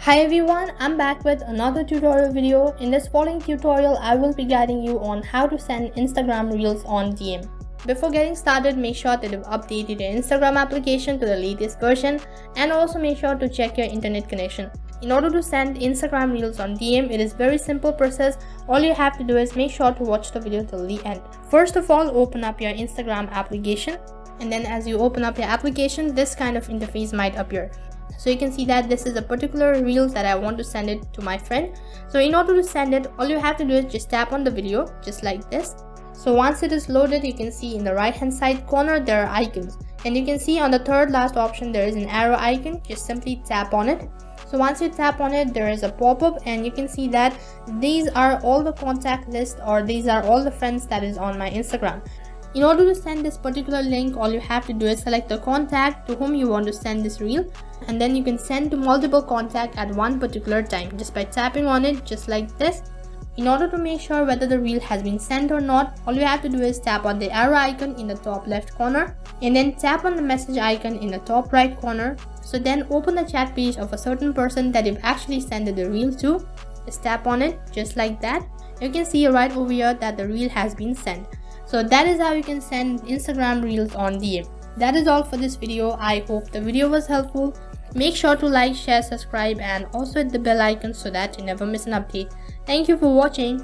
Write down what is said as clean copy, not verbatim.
Hi everyone, I'm back with another tutorial video. In this following tutorial, I will be guiding you on how to send Instagram Reels on DM. Before getting started, make sure that you've updated your Instagram application to the latest version and also make sure to check your internet connection. In order to send Instagram Reels on DM, it is very simple process. All you have to do is make sure to watch the video till the end. First of all, open up your Instagram application, and then as you open up your application, this kind of interface might appear. So you can see that this is a particular reel that I want to send it to my friend. So in order to send it, all you have to do is just tap on the video just like this. So once it is loaded, you can see in the right hand side corner there are icons, and you can see on the third last option there is an arrow icon. Just simply tap on it. So once you tap on it, there is a pop-up, and you can see that these are all the contact list, or these are all the friends that is on my Instagram. In order to send this particular link, all you have to do is select the contact to whom you want to send this reel, and then you can send to multiple contacts at one particular time just by tapping on it just like this. In order to make sure whether the reel has been sent or not, all you have to do is tap on the arrow icon in the top left corner and then tap on the message icon in the top right corner. So then open the chat page of a certain person that you've actually sent the reel to. Just tap on it just like that. You can see right over here that the reel has been sent. So that is how you can send Instagram Reels on DM. That is all for this video. I hope the video was helpful. Make sure to like, share, subscribe, and also hit the bell icon so that you never miss an update. Thank you for watching.